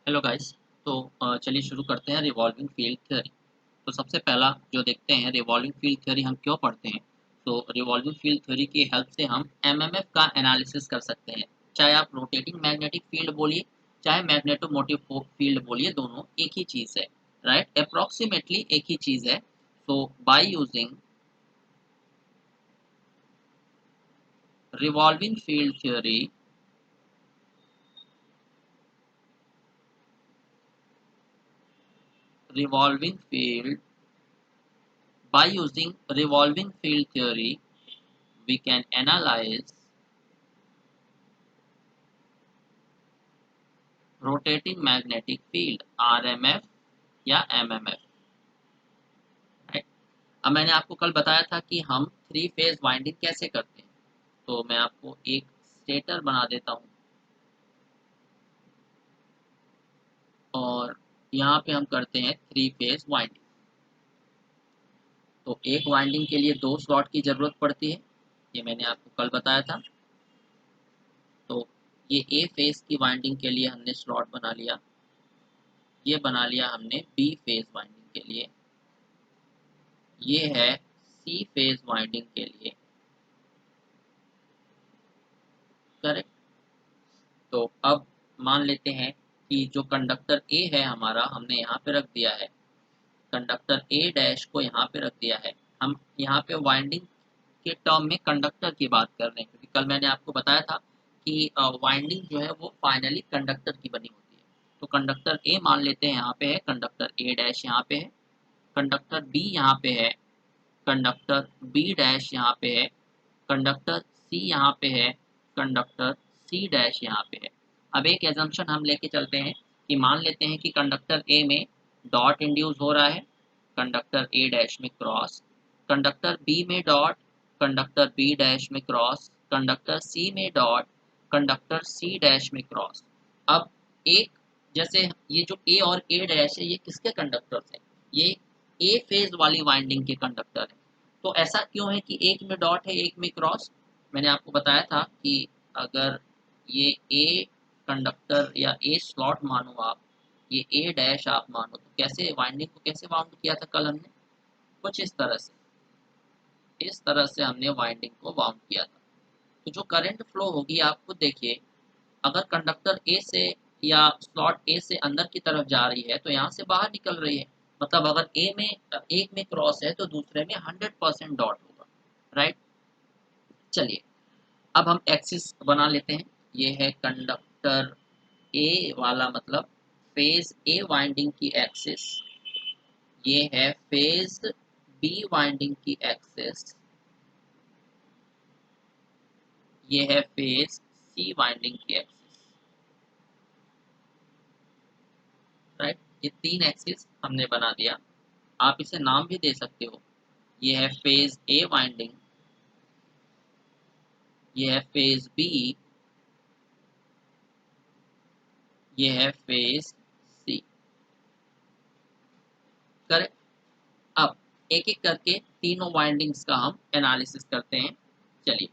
Hello guys. तो चलिए शुरू करते हैं रिवॉल्विंग फील्ड थ्योरी। तो सबसे पहला जो देखते हैं रिवॉल्विंग फील्ड थ्योरी हम क्यों पढ़ते हैं। तो रिवॉल्विंग फील्ड थ्योरी की हेल्प से हम एमएमएफ का एनालिसिस कर सकते हैं। चाहे आप रोटेटिंग मैग्नेटिक फील्ड बोलिए, चाहे मैग्नेटोमोटिव फील्ड बोलिए, दोनों एक ही चीज़ है। राइट, अप्रोक्सीमेटली एक ही चीज़ है। So by using revolving field theory, revolving field by using revolving field theory we can analyze rotating magnetic field RMF या एमएमएफ। राइट। अब मैंने आपको कल बताया था कि हम थ्री फेज वाइंडिंग कैसे करते हैं। तो मैं आपको एक स्टेटर बना देता हूँ और यहाँ पे हम करते हैं थ्री फेज वाइंडिंग। तो एक वाइंडिंग के लिए दो स्लॉट की जरूरत पड़ती है, ये मैंने आपको कल बताया था। तो ये ए फेज की वाइंडिंग के लिए हमने स्लॉट बना लिया, ये बना लिया हमने बी फेज वाइंडिंग के लिए, ये है सी फेज वाइंडिंग के लिए। करेक्ट। तो अब मान लेते हैं कि जो कंडक्टर ए है हमारा, हमने यहाँ पे रख दिया है, कंडक्टर ए डैश को यहाँ पे रख दिया है। हम यहाँ पे वाइंडिंग के टर्म में कंडक्टर की बात कर रहे हैं, क्योंकि कल मैंने आपको बताया था कि वाइंडिंग जो है वो फाइनली कंडक्टर की बनी होती है। तो कंडक्टर ए मान लेते हैं यहाँ पे है, कंडक्टर ए डैश यहाँ पे है, कंडक्टर बी यहाँ पे है, कंडक्टर बी डैश यहाँ पे है, कंडक्टर सी यहाँ पे है, कंडक्टर सी डैश यहाँ पे है। अब एक एजम्पशन हम लेके चलते हैं कि मान लेते हैं कि कंडक्टर ए में डॉट इंड्यूस हो रहा है, कंडक्टर ए डैश में क्रॉस, कंडक्टर बी में डॉट, कंडक्टर बी डैश में क्रॉस, कंडक्टर सी में डॉट, कंडक्टर सी डैश में क्रॉस। अब एक, जैसे ये जो ए और ए डैश है ये किसके कंडक्टर्स हैं, ये ए फेज वाली वाइंडिंग के कंडक्टर है। तो ऐसा क्यों है कि एक में डॉट है एक में क्रॉस। मैंने आपको बताया था कि अगर ये ए कंडक्टर या ए स्लॉट मानो आप, ये ए डैश आप मानो, तो कैसे वाइंडिंग को कैसे वाउंड किया था कल हमने, कुछ इस तरह से, इस तरह से हमने वाइंडिंग को वाउंड किया था। तो जो करंट फ्लो होगी आप खुद देखिए, अगर कंडक्टर ए से या स्लॉट ए से अंदर की तरफ जा रही है तो यहाँ से बाहर निकल रही है। मतलब अगर ए में एक में क्रॉस है तो दूसरे में 100% डॉट होगा। राइट। चलिए अब हम एक्सिस बना लेते हैं। ये है कंडक्टर ए वाला, मतलब फेज ए वाइंडिंग की एक्सिस, ये है फेज बी वाइंडिंग की एक्सिस, ये है फेज सी वाइंडिंग की एक्सिस। राइट, ये तीन एक्सिस हमने बना दिया। आप इसे नाम भी दे सकते हो, ये है फेज ए वाइंडिंग, ये है फेज बी, ये है फेज सी। करेक्ट। अब एक एक करके तीनों वाइंडिंग्स का हम एनालिसिस करते हैं। चलिए,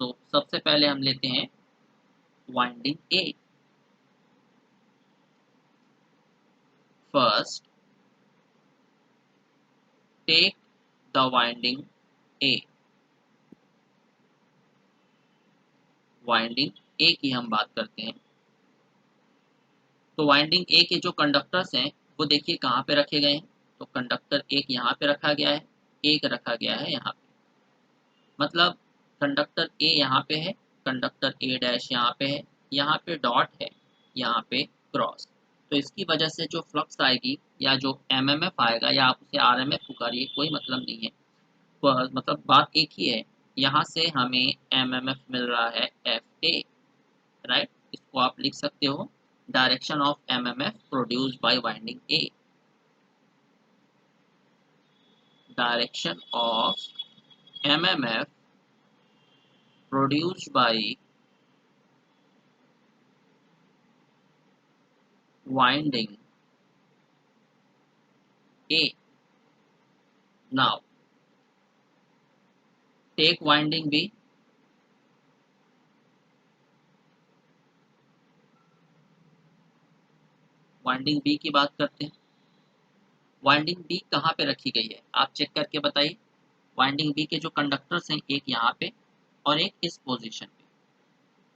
तो सबसे पहले हम लेते हैं winding A. First take the winding A, winding A की हम बात करते हैं। तो वाइंडिंग ए के जो कंडक्टर्स हैं वो देखिए कहाँ पे रखे गए हैं। तो कंडक्टर एक यहाँ पे रखा गया है, एक रखा गया है यहाँ पे, मतलब कंडक्टर ए यहाँ पे है, कंडक्टर ए डैश यहाँ पे है, यहाँ पे डॉट है, यहाँ पे क्रॉस। तो इसकी वजह से जो फ्लक्स आएगी या जो एमएमएफ आएगा, या आप उसे आरएमएफ पुकारिए, कोई मतलब नहीं है, मतलब बात एक ही है। यहाँ से हमें एमएमएफ मिल रहा है एफ ए। राइट, इसको आप लिख सकते हो direction of MMF produced by winding A, direction of MMF produced by winding A. Now take winding B, winding B की बात करते हैं। वाइंडिंग बी कहाँ पे रखी गई है, आप चेक करके बताइए। वाइंडिंग बी के जो कंडक्टर्स हैं, एक यहाँ पे और एक इस पोजीशन पे।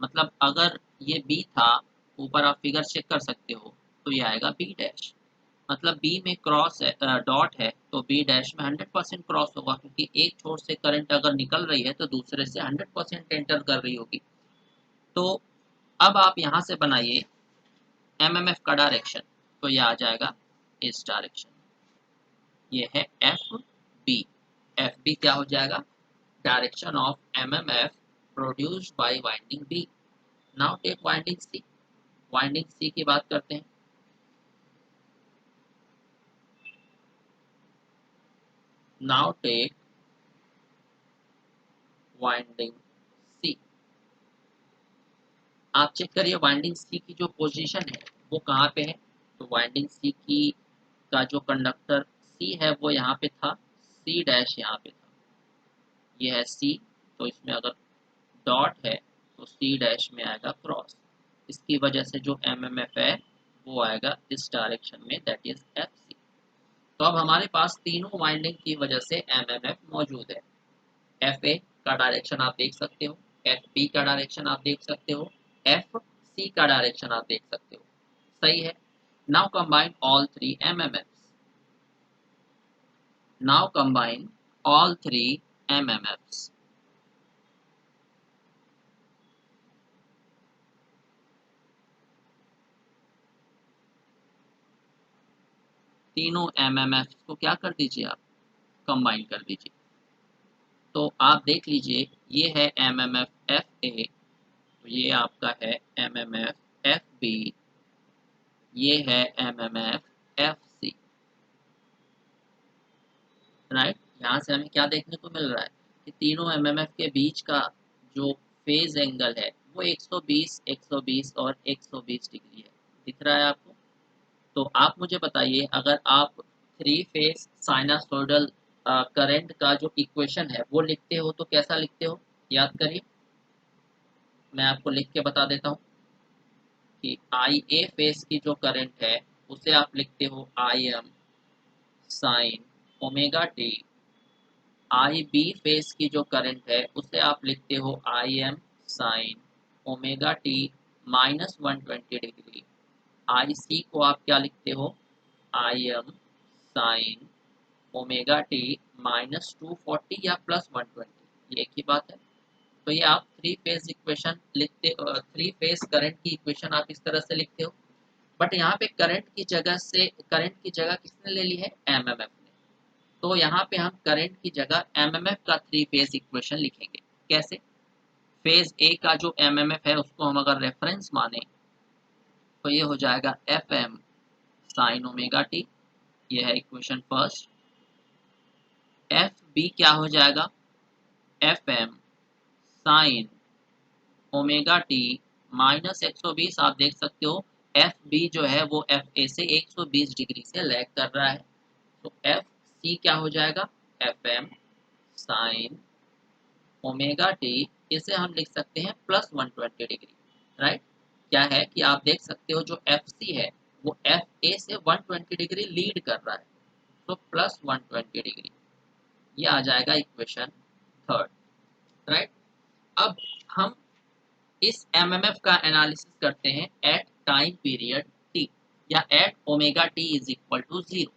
मतलब अगर ये बी था, ऊपर आप फिगर चेक कर सकते हो, तो ये आएगा बी डैश। मतलब बी में क्रॉस है, डॉट है, तो बी डैश में 100% क्रॉस होगा, क्योंकि एक छोर से करंट अगर निकल रही है तो दूसरे से 100% एंटर कर रही होगी। तो अब आप यहाँ से बनाइए एमएमएफ का डायरेक्शन, तो ये आ जाएगा इस डायरेक्शन। ये है एफ बी। एफ बी क्या हो जाएगा, direction of MMF produced by winding B. Now take winding C. Winding C की बात करते हैं। Now take winding C. आप चेक करिए वाइंडिंग सी की जो पोजीशन है वो कहाँ पे है। तो वाइंडिंग सी की का जो कंडक्टर सी है वो यहाँ पे था, सी डैश यहाँ पे था। ये है सी, तो इसमें अगर डॉट है तो सी डैश में आएगा क्रॉस। इसकी वजह से जो एमएमएफ है वो आएगा इस डायरेक्शन में, दैट इज एफ सी। तो अब हमारे पास तीनों वाइंडिंग की वजह से एमएमएफ मौजूद है। एफ ए का डायरेक्शन आप देख सकते हो, एफ बी का डायरेक्शन आप देख सकते हो, एफ सी का डायरेक्शन आप देख सकते हो। सही है। Now combine all three MMFs. Now combine all three MMFs. तीनों एमएमएफ्स को क्या कर दीजिए आप, कंबाइन कर दीजिए। तो आप देख लीजिए, ये है एमएमएफ एफ ए, तो ये आपका है एमएमएफ एफ बी, ये है एमएमएफ एफ सी। राइट, यहाँ से हमें क्या देखने को मिल रहा है कि तीनों एमएमएफ के बीच का जो फेज एंगल है वो 120, 120 और 120 डिग्री है। दिख रहा है आपको। तो आप मुझे बताइए, अगर आप थ्री फेज साइनसोइडल करंट का जो इक्वेशन है वो लिखते हो तो कैसा लिखते हो, याद करिए। मैं आपको लिख के बता देता हूँ कि आई ए फेज की जो करंट है उसे आप लिखते हो I M sine omega T. I B phase की जो करंट है उसे आप लिखते हो I M sine omega T -120 degree. I C को आप क्या लिखते हो, I M sine omega T -240 या +120, ये एक ही बात है। तो ये आप थ्री फेज इक्वेशन लिखते, थ्री फेज करंट की इक्वेशन आप इस तरह से लिखते हो। बट यहाँ पे करंट की जगह किसने ले ली है, एमएमएफ ने। तो यहाँ पे हम करंट की जगह एमएमएफ का थ्री फेज इक्वेशन लिखेंगे। कैसे, फेज ए का जो एमएमएफ है उसको हम अगर रेफरेंस माने तो ये हो जाएगा F M sine omega T, ये है इक्वेशन फर्स्ट। एफ बी क्या हो जाएगा, F M sine omega T -120। आप देख सकते हो एफ बी जो है वो एफ ए से 120 डिग्री से लैग कर रहा है। तो एफ सी क्या हो जाएगा, F M sine omega T, इसे हम लिख सकते हैं +120 डिग्री। राइट, क्या है कि आप देख सकते हो जो एफ सी है वो एफ ए से 120 डिग्री लीड कर रहा है, तो +120 डिग्री। ये आ जाएगा इक्वेशन थर्ड। राइट, अब हम इस एमएमएफ का एनालिसिस करते हैं एट टाइम पीरियड टी, या at omega T is equal to 0।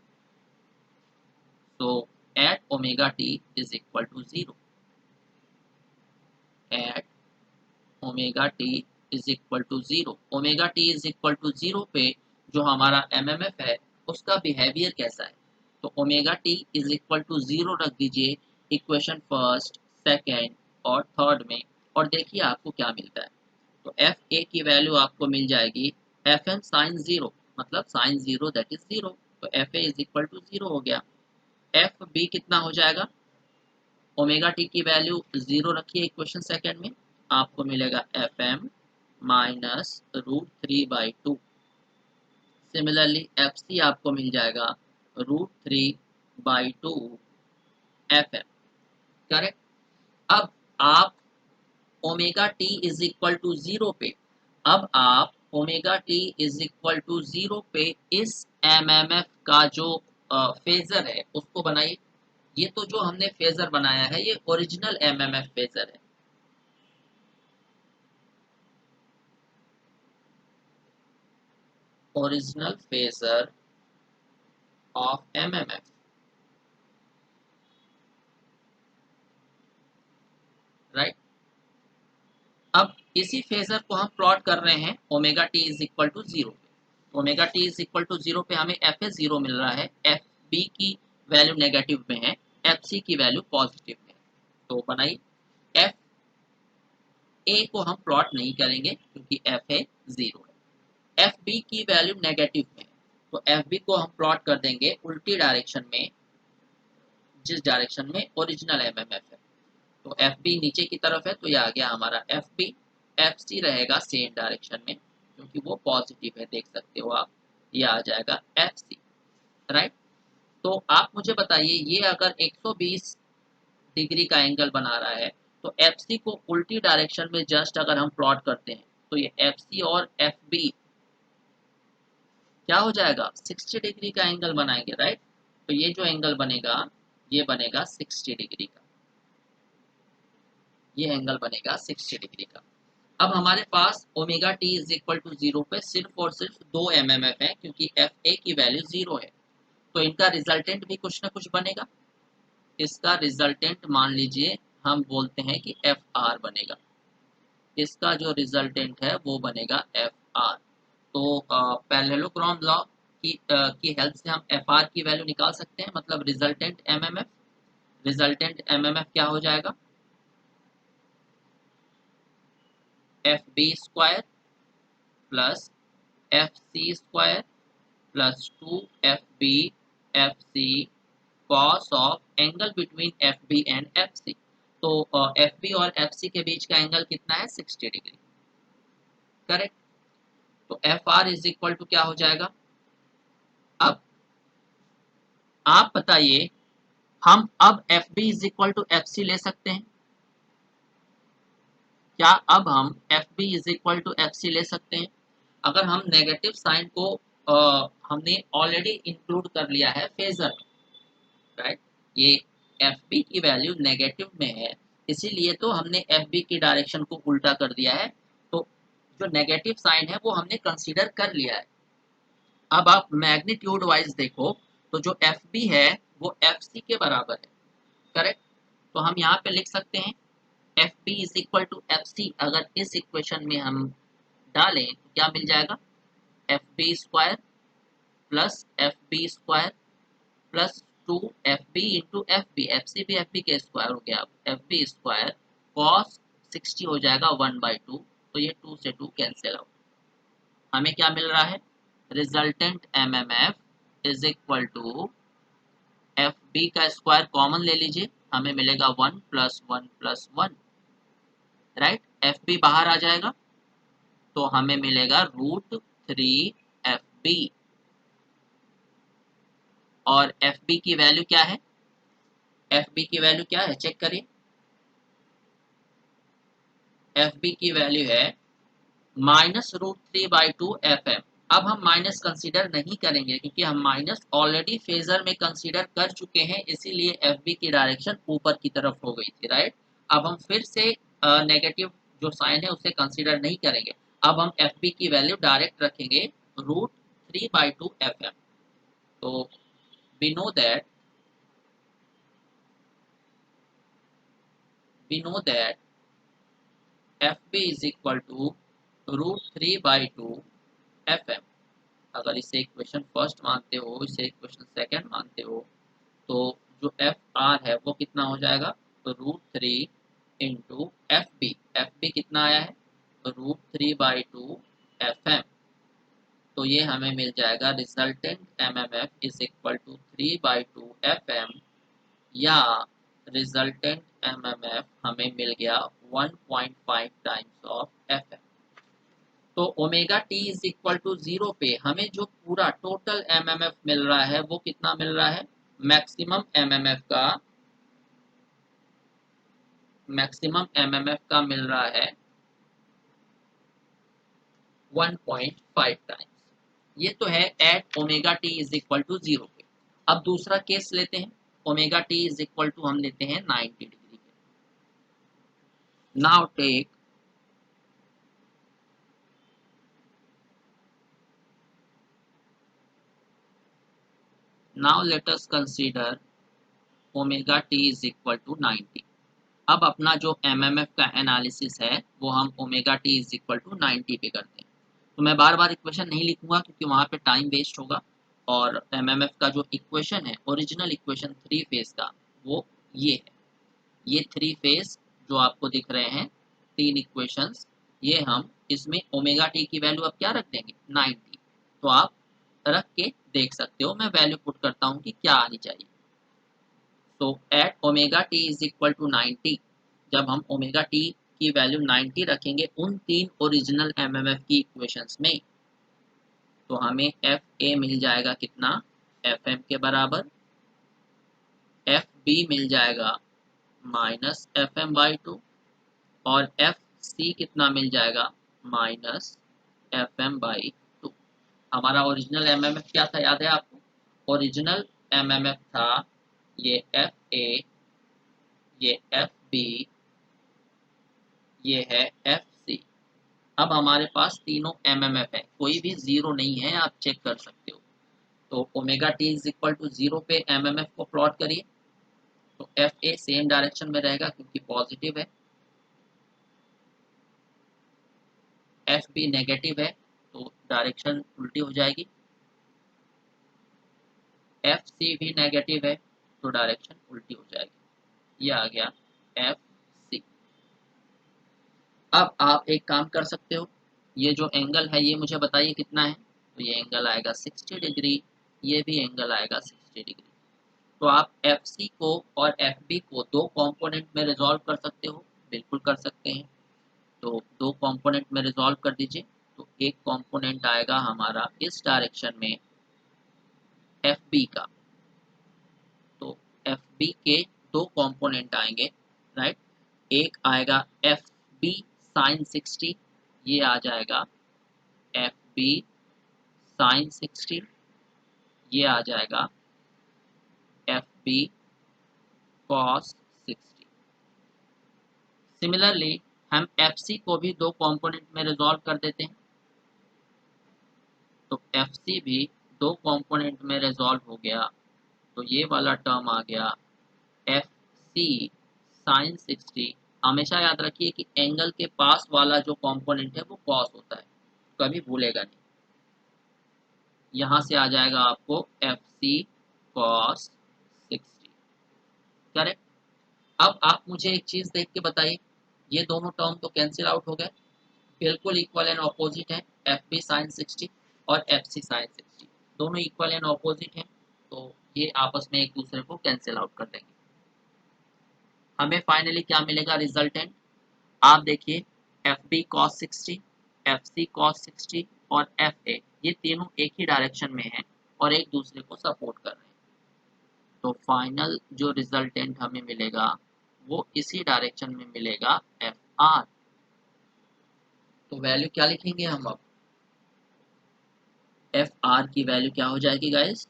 So at omega t is equal to 0. At omega t is equal to 0. Omega t is equal to 0 पे जो हमारा एमएमएफ है उसका behaviour कैसा है। तो omega T is equal to 0 रख दीजिए इक्वेशन फर्स्ट, सेकेंड और थर्ड में, और देखिए आपको क्या मिलता है। तो एफ ए की वैल्यू आपको मिल जाएगी एफ एम साइन 0, मतलब साइन 0 दैट इज 0। तो F A is equal to 0 हो गया। एफ बी कितना हो जाएगा, ओमेगा टी की वैल्यू 0 रखिए इक्वेशन सेकेंड में, आपको मिलेगा F M -√3/2। Similarly F C आपको मिल जाएगा √3/2 एफ एम। करेक्ट। अब आप omega T is equal to 0 पे, अब आप omega T is equal to 0 पे इस एमएमएफ का जो फेजर है उसको बनाइए। ये तो जो हमने फेजर बनाया है ये ओरिजिनल एमएमएफ फेजर है। Original phasor of MMF, right. अब इसी फेजर को हम प्लॉट कर रहे हैं omega T is equal to 0 पे। Omega T is equal to 0 पे हमें एफ ए 0 मिल रहा है, एफ बी की वैल्यू नेगेटिव में है, एफ सी की वैल्यू पॉजिटिव में है। तो बनाइए। एफ ए को हम प्लॉट नहीं करेंगे क्योंकि एफ ए 0 है, एफ बी की वैल्यू नेगेटिव में है, तो एफ बी को हम प्लॉट कर देंगे उल्टी डायरेक्शन में, जिस डायरेक्शन में ओरिजिनल एमएमएफ है। तो एफ बी नीचे की तरफ है तो ये आ गया हमारा एफ बी। एफ सी रहेगा सेम डायरेक्शन में क्योंकि वो पॉजिटिव है, देख सकते हो आप, ये आ जाएगा एफ सी, राइट। तो आप मुझे बताइए ये अगर 120 डिग्री का एंगल बना रहा है तो एफ सी को उल्टी डायरेक्शन में जस्ट अगर हम प्लॉट करते हैं तो ये एफ सी और एफ बी क्या हो जाएगा, 60 डिग्री का एंगल बनाएंगे, राइट। तो ये जो एंगल बनेगा ये बनेगा 60 डिग्री का, ये एंगल बनेगा 60 डिग्री का। अब हमारे पास omega T is equal to 0 पे सिर्फ और सिर्फ 2 एमएमएफ है क्योंकि एफ ए की वैल्यू 0 है, तो इनका रिजल्टेंट भी कुछ ना कुछ बनेगा। इसका रिजल्टेंट मान लीजिए हम बोलते हैं कि एफ आर बनेगा, इसका जो रिजल्टेंट है वो बनेगा एफ आर। तो पैरेललोग्राम लॉ की हेल्प से हम एफ आर की वैल्यू निकाल सकते हैं, मतलब रिजल्टेंट एमएमएफ। रिजल्टेंट एमएमएफ क्या हो जाएगा, F B square plus F C square plus 2 F B F C cos of angle between F B and F C. तो एफ बी और एफ सी के बीच का एंगल कितना है, 60 डिग्री, करेक्ट। तो F R is equal to क्या हो जाएगा। अब आप बताइए, हम अब F B is equal to F C ले सकते हैं क्या, अब हम F B is equal to F C ले सकते हैं। अगर हम नेगेटिव साइन को हमने ऑलरेडी इंक्लूड कर लिया है फेजर, राइट। ये एफ बी की वैल्यू नेगेटिव में है, इसीलिए तो हमने एफ बी की डायरेक्शन को उल्टा कर दिया है। तो जो नेगेटिव साइन है वो हमने कंसीडर कर लिया है। अब आप मैग्नीट्यूड वाइज देखो तो जो एफ बी है वो एफ सी के बराबर है, करेक्ट। तो हम यहाँ पे लिख सकते हैं F B is equal to F C. अगर इस इक्वेशन में हम डालें तो क्या मिल जाएगा, F B square plus F B square plus 2 F B into F B, F C भी एफ बी के स्क्वायर हो गया, एफ बी स्क्वायर कॉस 60 हो जाएगा 1/2, तो ये 2 से 2 कैंसिल आउट। हमें क्या मिल रहा है, resultant M M F is equal to F B का स्क्वायर कॉमन ले लीजिए, हमें मिलेगा 1 plus 1 plus 1, right. F B बाहर आ जाएगा तो हमें मिलेगा √3 एफ बी, और एफ बी की वैल्यू क्या है, एफ बी की वैल्यू क्या है चेक करिए, एफ बी की वैल्यू है -√3/2 एफ एम। अब हम माइनस कंसीडर नहीं करेंगे क्योंकि हम माइनस ऑलरेडी फेजर में कंसीडर कर चुके हैं, इसीलिए एफ बी की डायरेक्शन ऊपर की तरफ हो गई थी, राइट। अब हम फिर से नेगेटिव जो साइन है उसे कंसीडर नहीं करेंगे, अब हम एफ बी की वैल्यू डायरेक्ट रखेंगे √3/2 एफ एम। तो we know that we know that fb is equal to √3/2 fm। अगर इसे इक्वेशन फर्स्ट मानते हो, इसे इक्वेशन सेकंड मानते हो, तो जो एफ आर है वो कितना हो जाएगा, तो √3 इंटू एफ बी कितना आया है, तो √3/2 एफ एम। तो ये हमें मिल जाएगा resultant M M F is equal to 3/2 F M, या रिजल्टेंट एमएमएफ हमें मिल गया 1.5 टाइम्स ऑफ एफएम। तो omega T is equal to 0 पे हमें जो पूरा टोटल एमएमएफ मिल रहा है वो कितना मिल रहा है, मैक्सिमम एमएमएफ का, मैक्सिमम एमएमएफ का मिल रहा है 1.5 टाइम्स। ये तो है at omega T is equal to 0 पे। अब दूसरा केस लेते हैं, omega T is equal to हम लेते हैं 90 डिग्री के। Now take now let us consider omega T is equal to 90। अब अपना जो एमएमएफ का एनालिसिस है वो हम omega T is equal to 90 पे करते हैं। तो मैं बार बार इक्वेशन नहीं लिखूंगा क्योंकि वहां पे टाइम वेस्ट होगा। और एमएमएफ का जो इक्वेशन है, ओरिजिनल इक्वेशन थ्री फेज का, वो ये है। ये थ्री फेज जो आपको दिख रहे हैं, तीन इक्वेशंस, ये हम इसमें ओमेगा टी की वैल्यू अब क्या रख देंगे, 90। तो आप रख के देख सकते हो, मैं वैल्यू पुट करता हूँ कि क्या आनी चाहिए। तो at omega T is equal to 90, जब हम ओमेगा टी की वैल्यू 90 रखेंगे उन तीन ओरिजिनल एमएमएफ की इक्वेशंस में, तो हमें एफ ए मिल जाएगा कितना, एफ एम के बराबर। एफ बी मिल जाएगा minus F M by two. और एफ सी कितना मिल जाएगा, minus F M by two. हमारा ओरिजिनल एमएमएफ क्या था, याद है आपको? ओरिजिनल एमएमएफ था ये एफ ए, ये एफ बी, ये है एफ सी। अब हमारे पास तीनों एमएमएफ है, कोई भी जीरो नहीं है, आप चेक कर सकते हो। तो omega T is equal to zero पे एमएमएफ को प्लॉट करिए। तो एफ ए सेम डायरेक्शन में रहेगा क्योंकि पॉजिटिव है, एफ बी नेगेटिव है तो डायरेक्शन उल्टी हो जाएगी, एफ सी भी नेगेटिव है तो डायरेक्शन उल्टी हो जाएगी। ये आ गया एफ सी। अब आप एक काम कर सकते हो, ये जो एंगल है ये मुझे बताइए कितना है। तो ये एंगल आएगा 60 डिग्री, ये भी एंगल आएगा 60 डिग्री। तो आप एफ सी को और एफ बी को दो कंपोनेंट में रिजॉल्व कर सकते हो, बिल्कुल कर सकते हैं। तो दो कंपोनेंट में रिजॉल्व कर दीजिए। तो एक कंपोनेंट आएगा हमारा इस डायरेक्शन में एफ बी का, तो एफ बी के दो कंपोनेंट आएंगे, राइट। एक आएगा एफ बी साइन 60, ये आ जाएगा एफ बी साइन 60, ये आ जाएगा एफ बी कॉस 60। सिमिलरली हम एफ सी को भी दो कंपोनेंट में रिजॉल्व कर देते हैं। तो एफ सी भी दो कंपोनेंट में रिजॉल्व हो गया। तो ये वाला टर्म आ गया एफ सी साइन 60। हमेशा याद रखिए कि एंगल के पास वाला जो कंपोनेंट है वो कॉस होता है, कभी भूलेगा नहीं। यहाँ से आ जाएगा आपको एफ सी कॉस 60, करेक्ट। अब आप मुझे एक चीज देख के बताइए, ये दोनों टर्म तो कैंसिल आउट हो गए, बिल्कुल इक्वल एंड ऑपोजिट है, एफ बी साइन 60 और एफ सी साइन 60 दोनों इक्वल एंड ऑपोजिट हैं। तो ये आपस में एक दूसरे को कैंसिल आउट कर देंगे। हमें फाइनली क्या मिलेगा रिजल्टेंट, आप देखिए, F B cos 60, F C cos 60 और एफ ए, ये तीनों एक ही डायरेक्शन में हैं और एक दूसरे को सपोर्ट कर रहे हैं। तो फाइनल जो रिजल्टेंट हमें मिलेगा वो इसी डायरेक्शन में मिलेगा, एफ आर। तो वैल्यू क्या लिखेंगे हम अब, एफ आर की वैल्यू क्या हो जाएगी guys,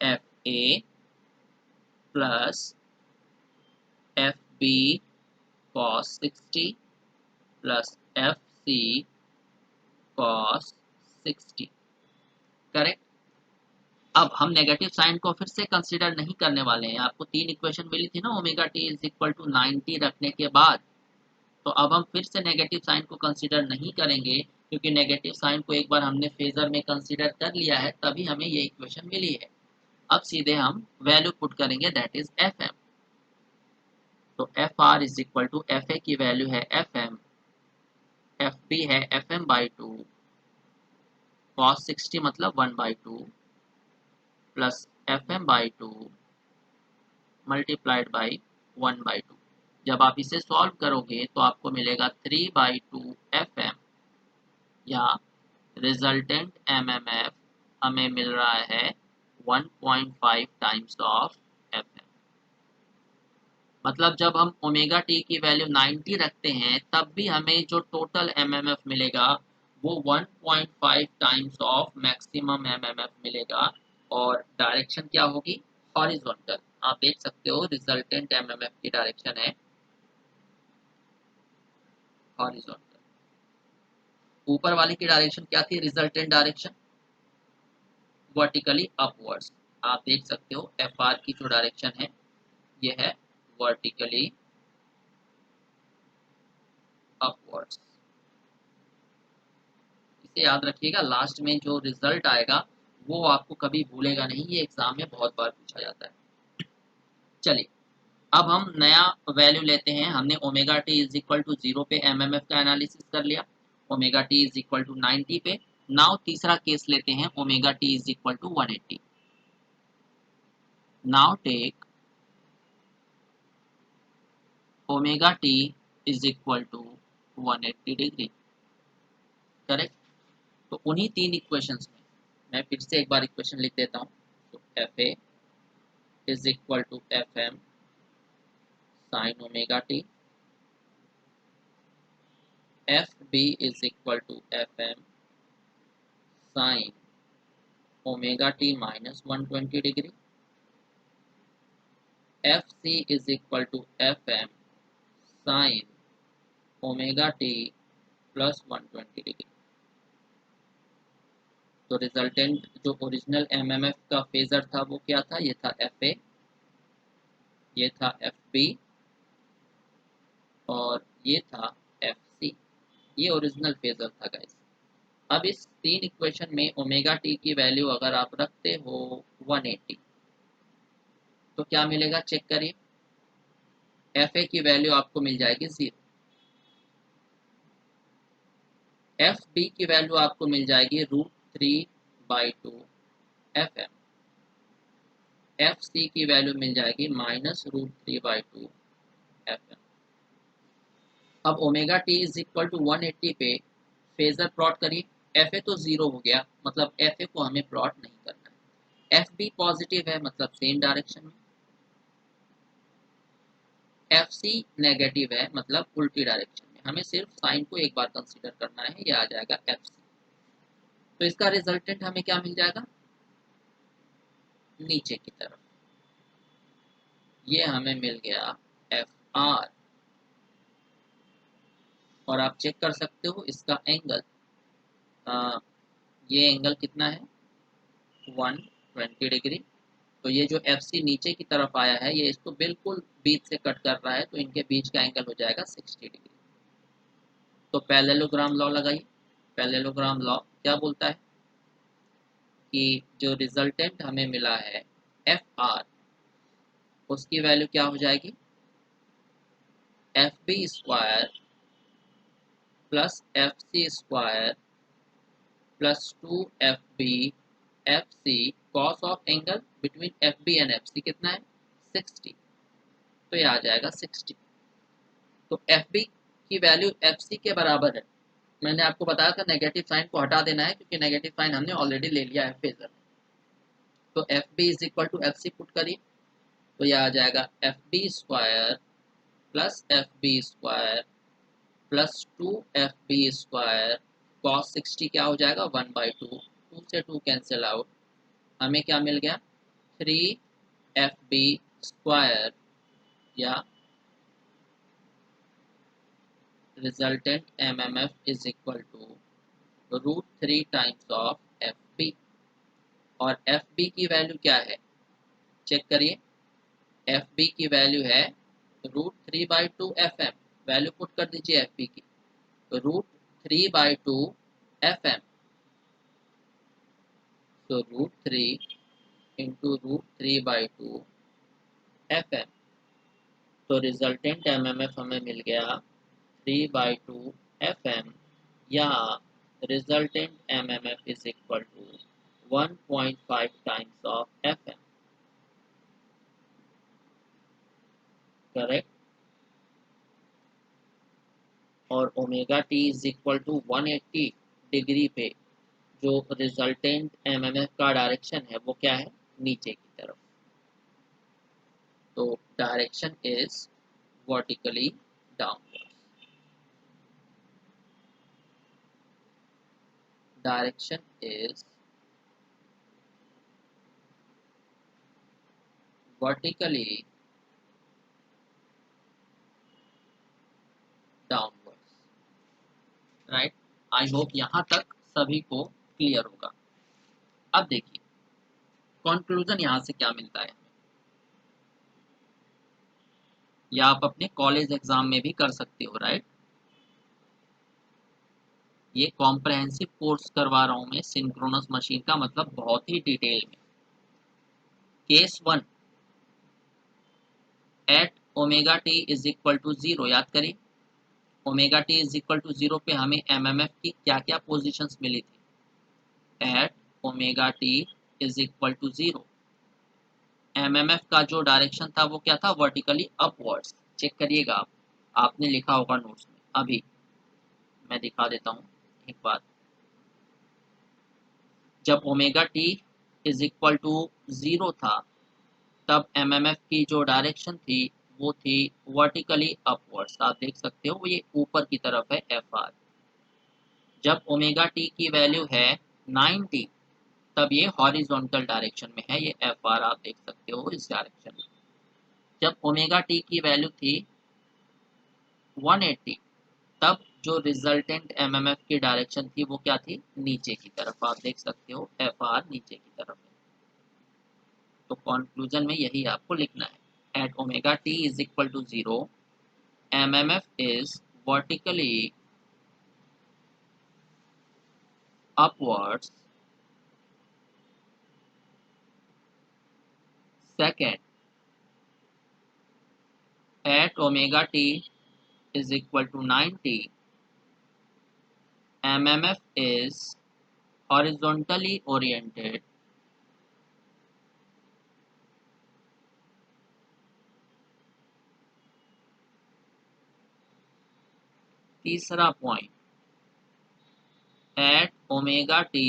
F A plus F B cos 60 plus F C cos 60, correct. अब हम नेगेटिव साइन को फिर से कंसीडर नहीं करने वाले हैं। आपको तीन इक्वेशन मिली थी ना omega T is equal to 90 रखने के बाद। तो अब हम फिर से नेगेटिव साइन को कंसीडर नहीं करेंगे क्योंकि नेगेटिव साइन को एक बार हमने फेजर में कंसीडर कर लिया है, तभी हमें ये इक्वेशन मिली है। अब सीधे हम वैल्यू पुट करेंगे, दैट इज एफ एम। तो F R is equal to F A की वैल्यू है एफ एम, एफ बी है F M by two, cos 60 मतलब 1/2 plus F M by two multiplied by 1/2। जब आप इसे सॉल्व करोगे तो आपको मिलेगा 3/2 एफ एम, या रिजल्टेंट एम एम एफ हमें मिल रहा है 1.5 टाइम्स ऑफ एफ एम। मतलब जब हम ओमेगा टी की वैल्यू 90 रखते हैं तब भी हमें जो टोटल एमएमएफ मिलेगा वो 1.5 टाइम्स ऑफ मैक्सिमम एमएमएफ मिलेगा और डायरेक्शन क्या होगी हॉरिजॉन्टल। आप देख सकते हो रिजल्टेंट एमएमएफ की डायरेक्शन है हॉरिजॉन्टल। ऊपर वाली की डायरेक्शन क्या थी रिजल्टेंट डायरेक्शन वर्टिकली अपवर्ड्स। आप देख सकते हो एफ आर की जो डायरेक्शन है ये है वर्टिकली अपवर्ड्स। इसे याद रखिएगा लास्ट में जो रिजल्ट आएगा वो आपको कभी भूलेगा नहीं, ये एग्जाम में बहुत बार पूछा जाता है। चलिए अब हम नया वैल्यू लेते हैं। हमने omega T is equal to 0 पे एमएमएफ का एनालिसिस कर लिया, omega T is equal to 90 पे। नाउ तीसरा केस लेते हैं omega T is equal to 180। Now take omega T is equal to 180 degree. Correct. तो उन्हीं तीन इक्वेशंस में मैं फिर से एक बार इक्वेशन लिख देता हूँ। तो F A is equal to F M sine omega T, F B is equal to F M sine omega T minus 120 degree, F C is equal to F M sine omega T plus 120 degree. तो resultant जो original MMF का phasor था वो क्या था, ये था F A, ये था एफ बी और ये था एफ सी। ये ओरिजिनल फेजर था गाइस। अब इस तीन इक्वेशन में ओमेगा टी की वैल्यू अगर आप रखते हो 180 तो क्या मिलेगा चेक करिए। एफ ए की वैल्यू आपको मिल जाएगी 0, एफ बी की वैल्यू आपको मिल जाएगी √3/2 एफ एम, एफ सी की वैल्यू मिल जाएगी -√3/2 एफ एम। अब omega T is equal to 180 पे फेजर प्लॉट करिए। एफ ए तो 0 हो गया, मतलब एफ ए को हमें प्लॉट नहीं करना है। एफ बी पॉजिटिव है, मतलब सेम डायरेक्शन में। एफ सी नेगेटिव है, मतलब उल्टी डायरेक्शन में। हमें सिर्फ साइन को एक बार कंसीडर करना है, ये आ जाएगा एफ सी। तो इसका रिजल्टेंट हमें क्या मिल जाएगा नीचे की तरफ, ये हमें मिल गया एफ आर। और आप चेक कर सकते हो इसका एंगल, ये एंगल कितना है 120 डिग्री। तो ये जो एफ सी नीचे की तरफ आया है ये इसको बिल्कुल बीच से कट कर रहा है, तो इनके बीच का एंगल हो जाएगा 60 डिग्री। तो पैरेललोग्राम लॉ लगाइए। पैरेललोग्राम लॉ क्या बोलता है कि जो रिजल्टेंट हमें मिला है एफ आर उसकी वैल्यू क्या हो जाएगी F B square plus F C square plus 2 F C cos of angle between F B and F C कितना है 60। तो ये आ जाएगा 60। तो एफ बी की वैल्यू एफ सी के बराबर है। मैंने आपको बताया था नेगेटिव साइन को हटा देना है क्योंकि नेगेटिव साइन हमने ऑलरेडी ले लिया है फेजर। तो F B is equal to F C put करिए, तो यह आ जाएगा F B square plus F B square plus 2 F B square cos 60 क्या हो जाएगा 1/2, 2 से 2 कैंसिल आउट, हमें क्या मिल गया 3 एफ बी स्क्वायर या resultant MMF is equal to √3 times of F B. और एफ बी की वैल्यू क्या है चेक करिए, एफ बी की वैल्यू है √3/2 एफ एम। वैल्यू पुट कर दीजिए एफ बी की, √3/2 एफ एम। तो √3 इंटू √3/2 एफ एम। तो रिजल्टेंट एमएमएफ हमें मिल गया 3/2 एफ एम, या resultant MMF is equal to 1.5 times of F M. Correct. और omega T is equal to 180 degree पे जो रिजल्टेंट एमएमएफ का डायरेक्शन है वो क्या है नीचे की तरफ। तो direction is vertically downwards. Direction is vertically downwards. Right, I hope यहाँ तक सभी को क्लियर होगा। अब देखिए कंक्लूजन यहाँ से क्या मिलता है, या आप अपने कॉलेज एग्जाम में भी कर सकते हो। राइट, ये कॉम्प्रहेंसिव कोर्स करवा रहा हूँ मैं सिंक्रोनस मशीन का, मतलब बहुत ही डिटेल में। Case 1 at omega T is equal to 0, याद करिए omega T is equal to 0 पे हमें एमएमएफ की क्या क्या पोजीशंस मिली थी। At omega T is equal to 0 MMF का जो डायरेक्शन था वो क्या था, वर्टिकली अपवर्ड्स। चेक करिएगा आप, आपने लिखा होगा नोट्स में। अभी मैं दिखा देता हूँ एक बार। जब omega T is equal to 0 था तब एमएमएफ की जो डायरेक्शन थी वो थी वर्टिकली अपवर्ड्स। आप देख सकते हो ये ऊपर की तरफ है एफ आर। जब ओमेगा टी की वैल्यू है 90 तब ये हॉरिजॉन्टल डायरेक्शन में है, ये एफ आर आप देख सकते हो इस डायरेक्शन में। जब ओमेगा टी की वैल्यू थी 180 तब जो रिजल्टेंट एमएमएफ की डायरेक्शन थी वो क्या थी, नीचे की तरफ। आप देख सकते हो एफ आर नीचे की तरफ है। तो कंक्लूजन में यही आपको लिखना है, at omega T is equal to 0 MMF is vertically upwards. Second, at omega t is equal to 90, MMF is horizontally oriented. तीसरा point, at omega t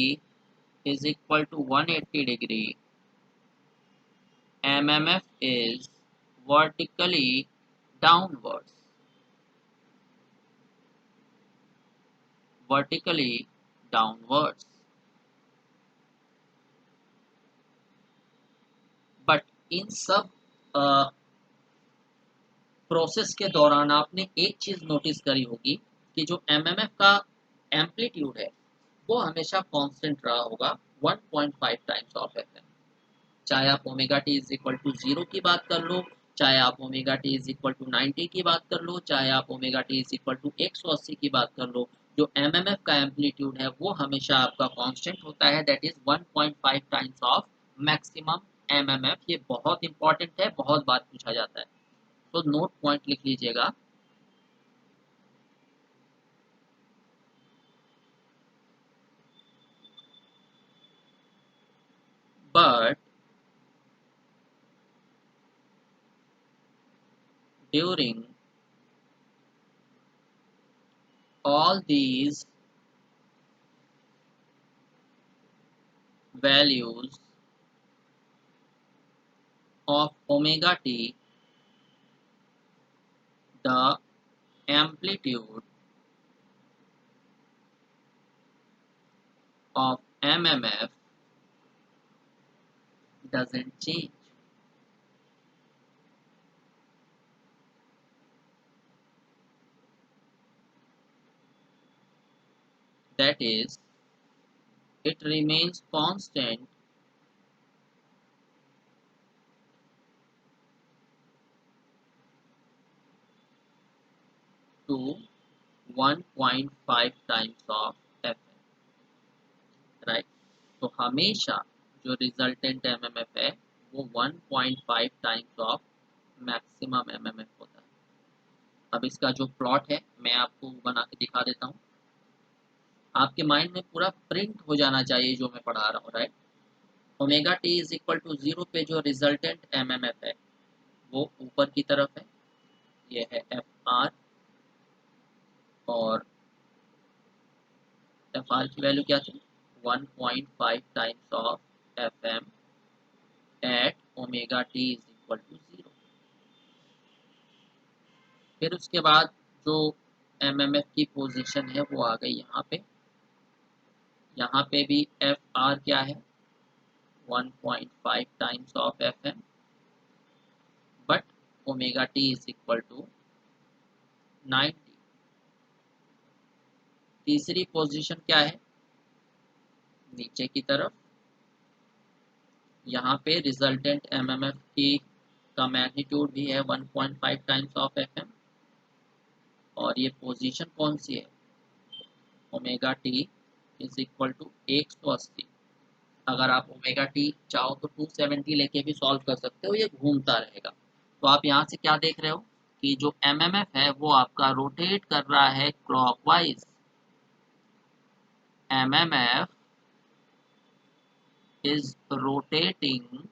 is equal to 180 degree, MMF is vertically downwards. Vertically downwards. But इन सब process के दौरान आपने एक चीज notice करी होगी कि जो एमएमएफ का एम्पलीट्यूड है वो हमेशा कांस्टेंट रहा होगा 1.5 टाइम्स ऑफ एफएम। चाहे आप omega T is equal to 0 की बात कर लो, चाहे आप omega T is equal to 90 की बात कर लो, चाहे आप omega T is equal to 180 की बात कर लो, जो एमएमएफ का एम्पलीट्यूड है वो हमेशा आपका कांस्टेंट होता है, that is 1.5 times of maximum MMF. ये बहुत इंपॉर्टेंट है, बहुत बार पूछा जाता है, तो नोट पॉइंट लिख लीजिएगा। But during all these values of omega t, the amplitude of MMF doesn't change. That is, it remains constant to 1.5 times of Fm, right? तो हमेशा जो रिजल्टेंट एमएमएफ है वो 1.5 टाइम्स ऑफ मैक्सिमम एमएमएफ होता है। अब इसका जो प्लॉट है मैं आपको बना के दिखा देता हूँ, आपके माइंड में पूरा प्रिंट हो जाना चाहिए जो मैं पढ़ा रहा हूँ। Right, omega T is equal to 0 पे जो रिजल्टेंट एमएमएफ है वो ऊपर की तरफ है, ये है एफ आर, और एफ आर की वैल्यू क्या थी 1.5 times of F M at omega T is equal to 0। फिर उसके बाद जो एमएमएफ की पोजीशन है वो आ गई यहाँ पे भी एफ आर क्या है 1.5 times of F M, but omega T is equal to 90। तीसरी पोजीशन क्या है नीचे की तरफ, यहाँ पे रिजल्टेंट एमएमएफ की का मैग्नीट्यूड भी है 1.5 टाइम्स ऑफ एफ एम, और ये पोजीशन कौन सी है omega T is equal to 180। अगर आप ओमेगा टी चाहो तो 270 लेके भी सॉल्व कर सकते हो, ये घूमता रहेगा। तो आप यहाँ से क्या देख रहे हो कि जो एमएमएफ है वो आपका रोटेट कर रहा है clockwise. MMF is rotating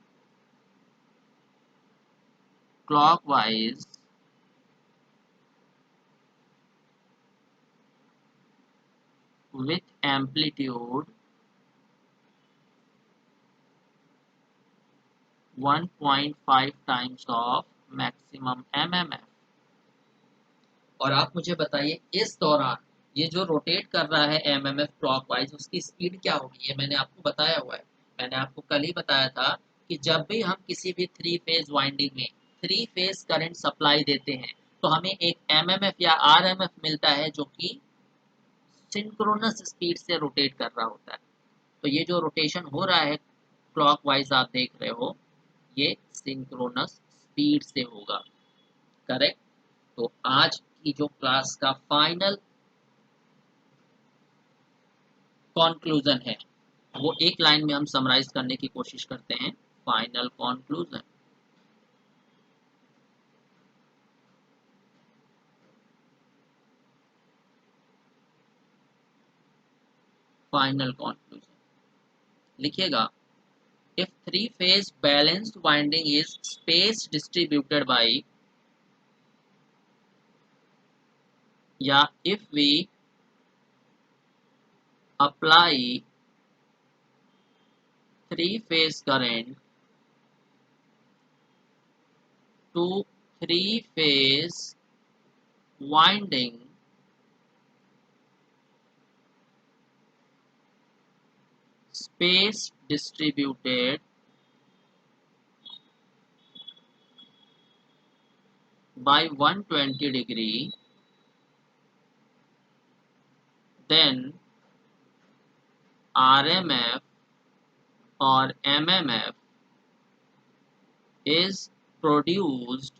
clockwise with amplitude 1.5 times of maximum MMF। और आप मुझे बताइए इस दौरान ये जो रोटेट कर रहा है एमएमएफ क्लॉकवाइज उसकी स्पीड क्या होगी, ये मैंने आपको बताया हुआ है। मैंने आपको कल ही बताया था कि जब भी हम किसी भी थ्री फेज वाइंडिंग में थ्री फेज करंट सप्लाई देते हैं तो हमें एक एमएमएफ या आरएमएफ मिलता है जो कि सिंक्रोनस स्पीड से रोटेट कर रहा होता है। तो ये जो रोटेशन हो रहा है क्लॉकवाइज आप देख रहे हो ये सिंक्रोनस स्पीड से होगा, करेक्ट। तो आज की जो क्लास का फाइनल कॉन्क्लूजन है वो एक लाइन में हम समराइज करने की कोशिश करते हैं। फाइनल कॉन्क्लूजन, फाइनल कॉन्क्लूजन लिखिएगा, if three phase balanced winding is space distributed by, या if we apply three phase current to three phase winding space distributed by 120 degree, then RMF or MMF is produced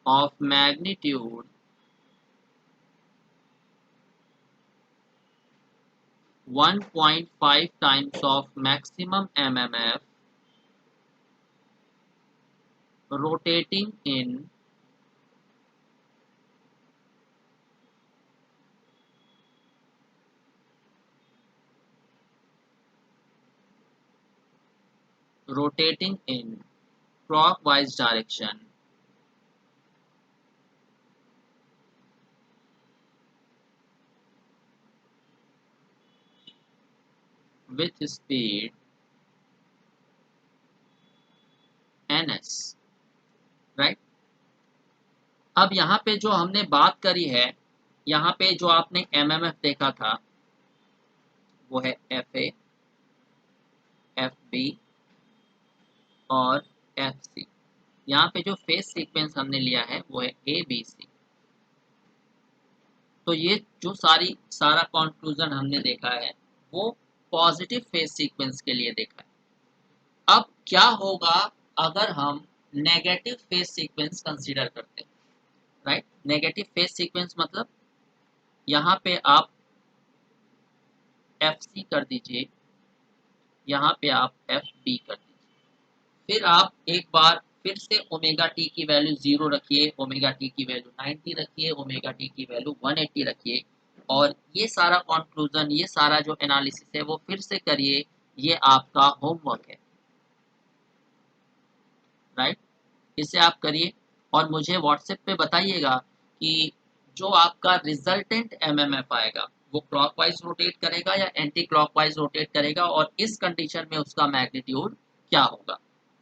of magnitude 1.5 times of maximum MMF rotating in clockwise direction with speed ns, right. अब यहाँ पे जो हमने बात करी है, यहाँ पे जो आपने एमएमएफ देखा था वो है एफ ए, एफ बी और एफ सी। यहाँ पे जो फेज सीक्वेंस हमने लिया है वो है ए बी सी। तो ये जो सारा कंक्लूजन हमने देखा है वो पॉजिटिव फेज सीक्वेंस के लिए देखा है। अब क्या होगा अगर हम नेगेटिव फेज सीक्वेंस कंसीडर करते हैं, राइट। नेगेटिव फेज सीक्वेंस मतलब यहाँ पे आप एफ सी कर दीजिए, यहाँ पे आप एफ बी कर दीजिए, फिर आप एक बार फिर से ओमेगा टी की वैल्यू 0 रखिए, ओमेगा टी की वैल्यू 90 रखिए, ओमेगा टी की वैल्यू 180 रखिए, और ये सारा कंक्लूजन, ये सारा जो एनालिसिस है वो फिर से करिए। ये आपका होमवर्क है, राइट। इसे आप करिए और मुझे व्हाट्सएप पे बताइएगा कि जो आपका रिजल्टेंट एमएमएफ आएगा वो क्लॉकवाइज रोटेट करेगा या एंटी क्लॉकवाइज रोटेट करेगा, और इस कंडीशन में उसका मैग्नीट्यूड क्या होगा,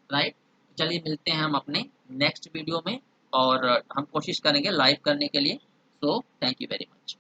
राइट। चलिए मिलते हैं हम अपने नेक्स्ट वीडियो में, और हम कोशिश करेंगे लाइव करने के लिए। So thank you very much.